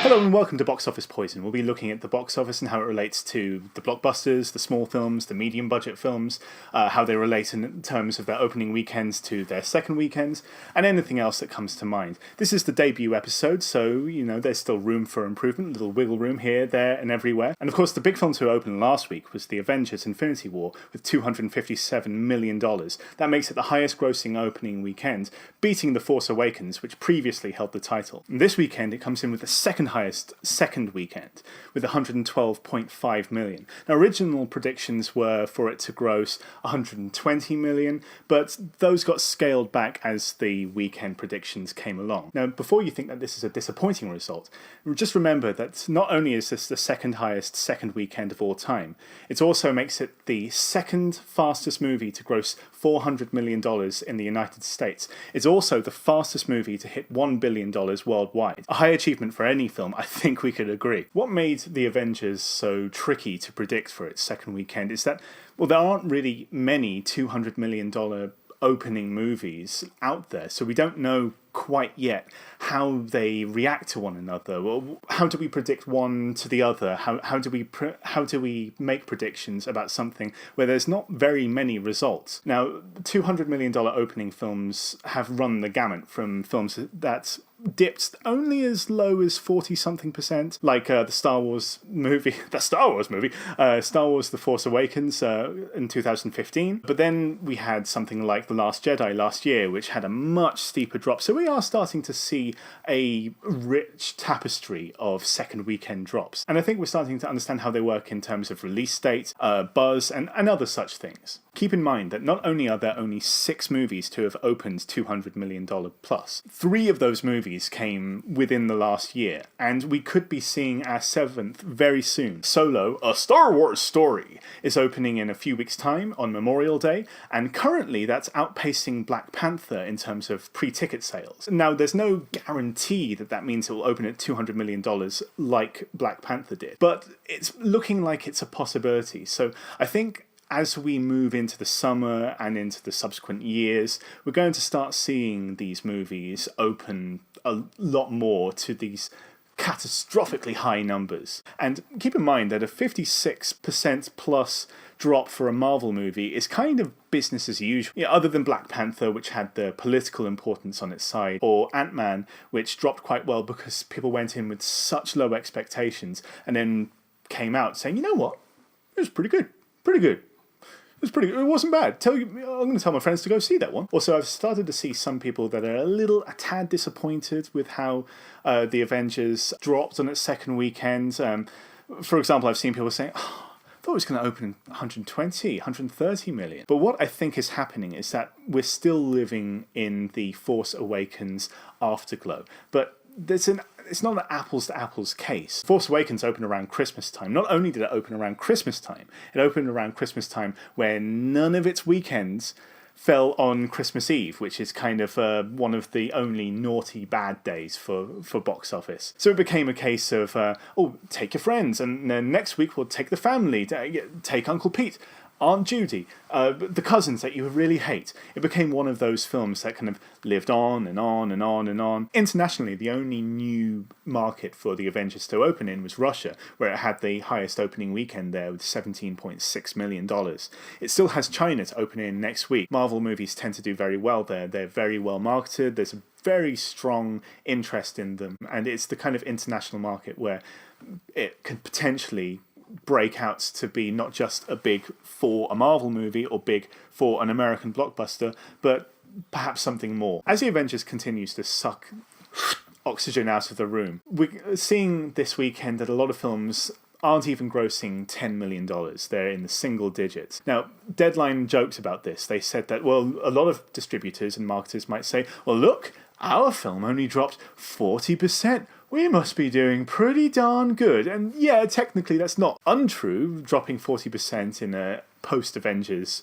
Hello and welcome to Box Office Poisin. We'll be looking at the box office and how it relates to the blockbusters, the small films, the medium budget films, how they relate in terms of their opening weekends to their second weekends, and anything else that comes to mind. This is the debut episode, so, there's still room for improvement, a little wiggle room here, there, and everywhere. And of course, the big film to open last week was the Avengers Infinity War with $257 million. That makes it the highest grossing opening weekend, beating The Force Awakens, which previously held the title. And this weekend, it comes in with the second highest second weekend with 112.5 million. Now, original predictions were for it to gross 120 million, but those got scaled back as the weekend predictions came along. Now, before you think that this is a disappointing result, just remember that not only is this the second highest second weekend of all time, it also makes it the second fastest movie to gross $400 million in the United States. It's also the fastest movie to hit $1 billion worldwide. A high achievement for any film, I think we could agree. What made The Avengers so tricky to predict for its second weekend is that, well, there aren't really many $200 million opening movies out there, so we don't know quite yet how they react to one another. Well, how do we predict one to the other? How do we make predictions about something where there's not very many results? Now, $200 million opening films have run the gamut from films that dipped only as low as 40-something%, like the Star Wars movie, Star Wars The Force Awakens in 2015. But then we had something like The Last Jedi last year, which had a much steeper drop. So we are starting to see a rich tapestry of second weekend drops. And I think we're starting to understand how they work in terms of release date, buzz, and other such things. Keep in mind that not only are there only 6 movies to have opened $200 million plus, 3 of those movies came within the last year, and we could be seeing our 7th very soon. Solo, A Star Wars Story, is opening in a few weeks' time on Memorial Day, and currently that's outpacing Black Panther in terms of pre-ticket sales. Now, there's no guarantee that means it will open at $200 million like Black Panther did, but it's looking like it's a possibility. So I think as we move into the summer and into the subsequent years, we're going to start seeing these movies open a lot more to these catastrophically high numbers. And keep in mind that a 56% plus drop for a Marvel movie is kind of business as usual. Other than Black Panther, which had the political importance on its side, or Ant-Man, which dropped quite well because people went in with such low expectations and then came out saying, you know what, it was pretty good. It wasn't bad. I'm going to tell my friends to go see that one. Also, I've started to see some people that are a tad disappointed with how the Avengers dropped on its second weekend. For example, I've seen people saying, I thought it was going to open 120, 130 million. But what I think is happening is that we're still living in the Force Awakens afterglow. But it's not an apples to apples case. Force Awakens opened around Christmas time. Not only did it open around Christmas time, it opened around Christmas time where none of its weekends fell on Christmas Eve, which is kind of one of the only naughty bad days for box office. So it became a case of, take your friends, and then next week we'll take the family, take Uncle Pete, Aunt Judy, the cousins that you really hate. It became one of those films that kind of lived on and on and on and on. Internationally, the only new market for the Avengers to open in was Russia, where it had the highest opening weekend there with $17.6 million. It still has China to open in next week. Marvel movies tend to do very well there. They're very well marketed. There's a very strong interest in them. And it's the kind of international market where it could potentially break out to be not just a big for a Marvel movie or big for an American blockbuster, but perhaps something more. As the Avengers continues to suck oxygen out of the room, we're seeing this weekend that a lot of films aren't even grossing $10 million. They're in the single digits. Now, Deadline joked about this. They said that, well, a lot of distributors and marketers might say, well, look, our film only dropped 40%. We must be doing pretty darn good. And yeah, technically that's not untrue. Dropping 40% in a post-Avengers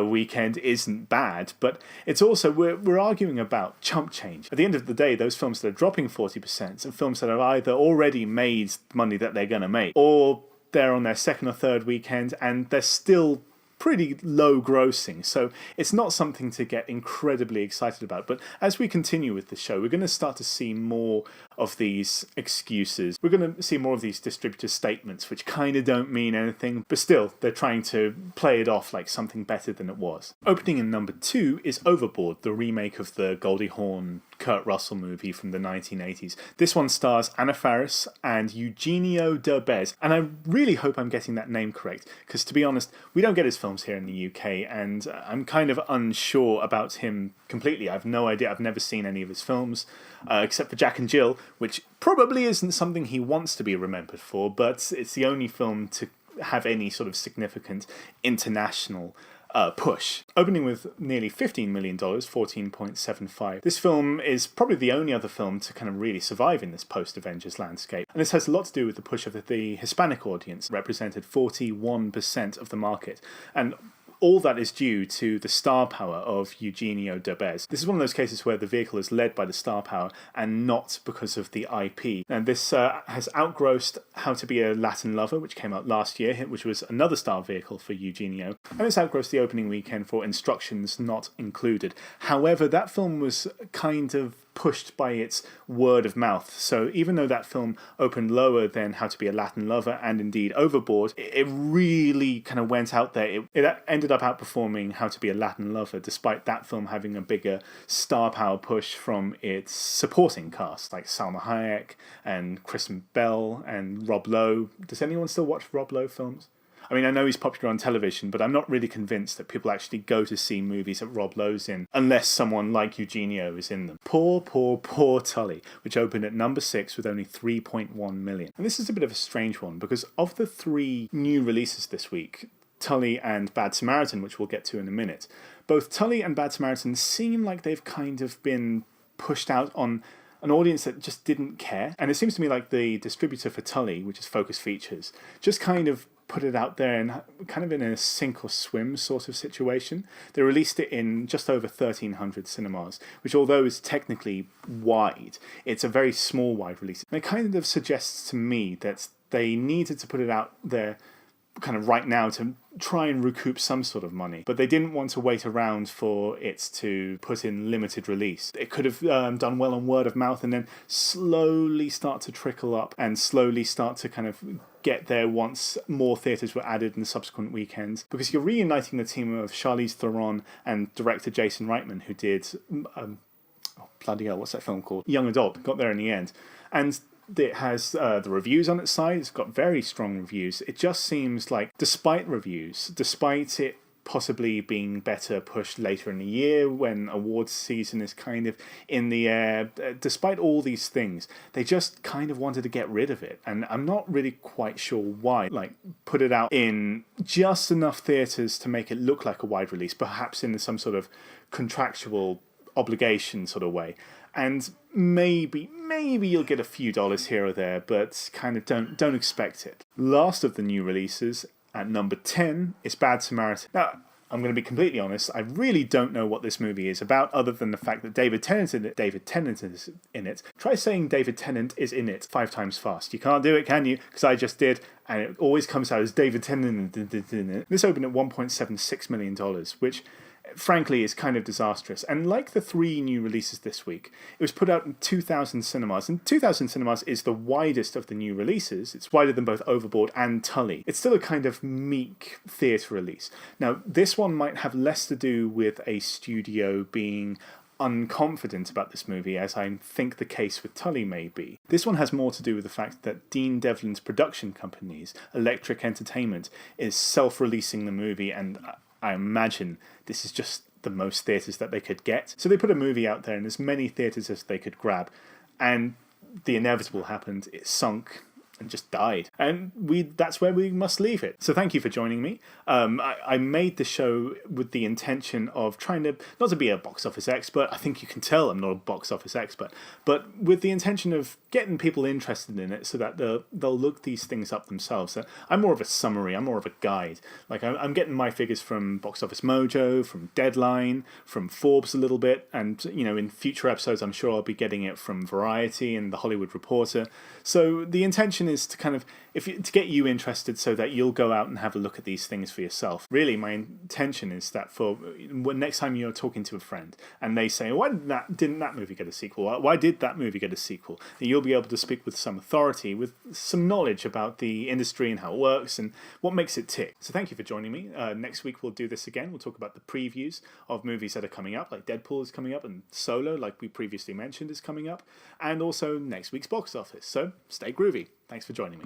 weekend isn't bad, but it's also, we're arguing about chump change. At the end of the day, those films that are dropping 40% are films that have either already made money that they're going to make, or they're on their second or third weekend and they're still pretty low grossing, so it's not something to get incredibly excited about. But as we continue with the show, we're going to start to see more of these excuses. We're going to see more of these distributor statements, which kind of don't mean anything, but still, they're trying to play it off like something better than it was. Opening in number 2 is Overboard, the remake of the Goldie Hawn Kurt Russell movie from the 1980s. This one stars Anna Faris and Eugenio Derbez, and I really hope I'm getting that name correct, because to be honest, we don't get his films here in the UK, and I'm kind of unsure about him completely. I've no idea. I've never seen any of his films, except for Jack and Jill, which probably isn't something he wants to be remembered for, but it's the only film to have any sort of significant international push. Opening with nearly $15 million, 14.75. This film is probably the only other film to kind of really survive in this post-Avengers landscape. And this has a lot to do with the push of the Hispanic audience, represented 41% of the market. And all that is due to the star power of Eugenio Derbez. This is one of those cases where the vehicle is led by the star power and not because of the IP. And this has outgrossed How to Be a Latin Lover, which came out last year, which was another star vehicle for Eugenio. And it's outgrossed the opening weekend for Instructions Not Included. However, that film was kind of pushed by its word of mouth. So even though that film opened lower than How to Be a Latin Lover and indeed Overboard, it really kind of went out there. It ended up outperforming How to Be a Latin Lover, despite that film having a bigger star power push from its supporting cast, like Salma Hayek and Kristen Bell and Rob Lowe. Does anyone still watch Rob Lowe films? I mean, I know he's popular on television, but I'm not really convinced that people actually go to see movies that Rob Lowe's in, unless someone like Eugenio is in them. Poor, poor, poor Tully, which opened at number 6 with only 3.1 million. And this is a bit of a strange one, because of the 3 new releases this week, Tully and Bad Samaritan, which we'll get to in a minute, both Tully and Bad Samaritan seem like they've kind of been pushed out on an audience that just didn't care. And it seems to me like the distributor for Tully, which is Focus Features, just kind of put it out there and kind of in a sink or swim sort of situation. They released it in just over 1,300 cinemas, which although is technically wide, it's a very small wide release. And it kind of suggests to me that they needed to put it out there kind of right now to try and recoup some sort of money, but they didn't want to wait around for it to put in limited release. It could have done well on word of mouth and then slowly start to trickle up and slowly start to kind of get there once more theatres were added in the subsequent weekends, because you're reuniting the team of Charlize Theron and director Jason Reitman, who did bloody hell, what's that film called? Young Adult. Got there in the end. And it has the reviews on its side. It's got very strong reviews. It just seems like, despite reviews, despite it possibly being better pushed later in the year when awards season is kind of in the air, despite all these things, they just kind of wanted to get rid of it. And I'm not really quite sure why. Like, put it out in just enough theatres to make it look like a wide release, perhaps in some sort of contractual obligation sort of way. And maybe you'll get a few dollars here or there, but kind of don't expect it. Last of the new releases, at number 10, is Bad Samaritan. Now, I'm going to be completely honest, I really don't know what this movie is about, other than the fact that David Tennant is in it. Try saying David Tennant is in it 5 times fast. You can't do it, can you? Because I just did, and it always comes out as David Tennant in it. This opened at $1.76 million, which frankly is kind of disastrous. And like the 3 new releases this week, it was put out in 2,000 cinemas, and 2,000 cinemas is the widest of the new releases. It's wider than both Overboard and Tully. It's still a kind of meek theatre release. Now, this one might have less to do with a studio being unconfident about this movie, as I think the case with Tully may be. This one has more to do with the fact that Dean Devlin's production companies, Electric Entertainment, is self-releasing the movie, and I imagine this is just the most theatres that they could get. So they put a movie out there in as many theatres as they could grab, and the inevitable happened. It sunk and just died. And that's where we must leave it. So thank you for joining me. I made the show with the intention of trying to, not to be a box office expert, I think you can tell I'm not a box office expert, but with the intention of getting people interested in it so that they'll look these things up themselves. So I'm more of a summary, I'm more of a guide. Like I'm getting my figures from Box Office Mojo, from Deadline, from Forbes a little bit, and in future episodes I'm sure I'll be getting it from Variety and The Hollywood Reporter. So the intention is to to get you interested so that you'll go out and have a look at these things for yourself. Really, my intention is that for next time you're talking to a friend and they say, why didn't that movie get a sequel? Why did that movie get a sequel? Then you'll be able to speak with some authority, with some knowledge about the industry and how it works and what makes it tick. So thank you for joining me. Next week we'll do this again. We'll talk about the previews of movies that are coming up, like Deadpool is coming up, and Solo, like we previously mentioned, is coming up, and also next week's box office. So stay groovy. Thanks for joining me.